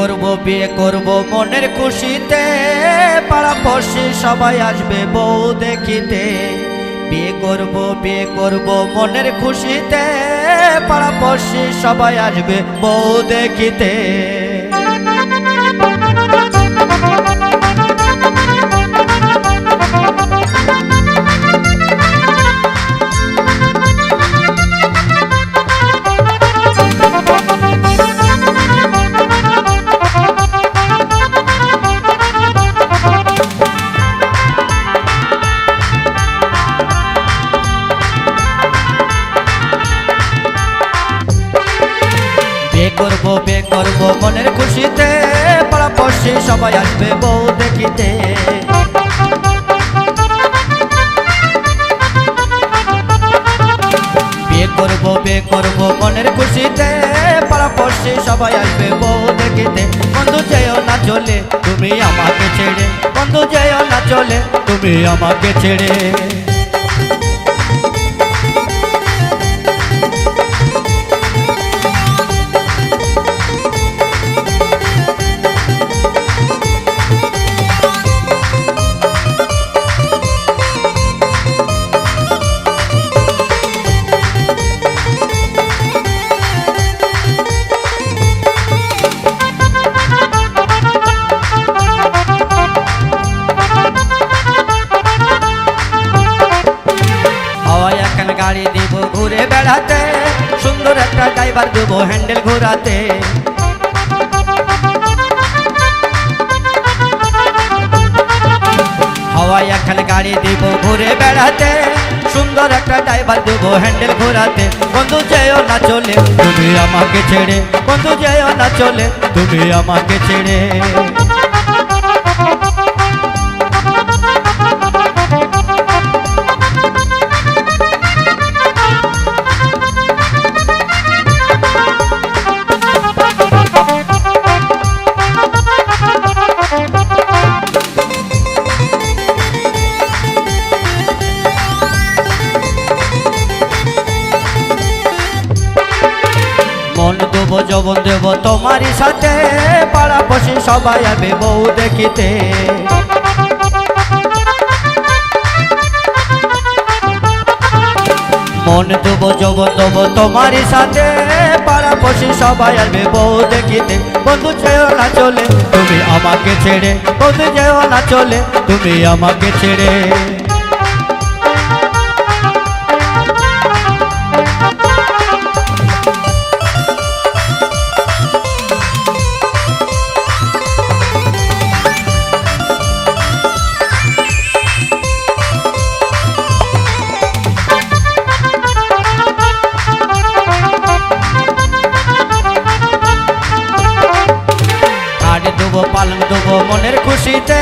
বিয়ে করব মনের খুশিতে, পাড়া পড়শি সবাই আসবে বউ দেখিতে। বিয়ে করব মনের খুশিতে, পাড়া পড়শি সবাই আসবে বউ দেখিতে। বিয়ে করব মনের খুশিতে, পাড়া পড়শি সবাই আসবে বউ দেখিতে। বিয়ে করব মনের খুশিতে, পাড়া পড়শি সবাই আসবে বউ দেখিতে। বন্ধু যেও না চলে তুমি আমাকে ছেড়ে, বন্ধু যেও না চলে তুমি আমাকে ছেড়ে। গাড়ি দিব ঘুরে বেড়াতে, সুন্দর একটা ড্রাইভার দেব হ্যান্ডেল ঘোরাতে। হাওয়ায় এখন গাড়ি দিব ঘুরে বেড়াতে, সুন্দর একটা ড্রাইভার দেব হ্যান্ডেল ঘোরাতে। বন্ধু যেও না চলে তুমি আমাকে ছেড়ে, বন্ধু যেও না চলে তুমি আমাকে ছেড়ে। মন দেবো যৌবন দেবো তোমারই সাথে, পাড়া পড়শি সবাই আসবে বউ দেখিতে। মন দেবো যৌবন দেবো তোমারই সাথে, পাড়া পড়শি সবাই আসবে বউ দেখিতে। বন্ধু যেও না চলে তুমি আমাকে ছেড়ে, বন্ধু যেও না চলে তুমি আমাকে ছেড়ে। পালং দেবো মনের খুশিতে,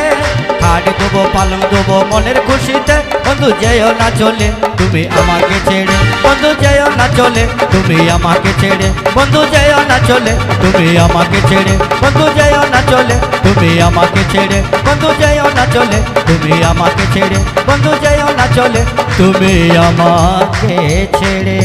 খাট দেবো পালং দেবো মনের খুশিতে। বন্ধু যেও না চলে তুমি আমাকে ছেড়ে, বন্ধু যেও না চলে তুমি আমাকে ছেড়ে, বন্ধু যেও না চলে তুমি আমাকে ছেড়ে, বন্ধু যেও না চলে তুমি আমাকে ছেড়ে, বন্ধু যেও না চলে তুমি আমাকে ছেড়ে, বন্ধু যেও না চলে তুমি আমাকে ছেড়ে।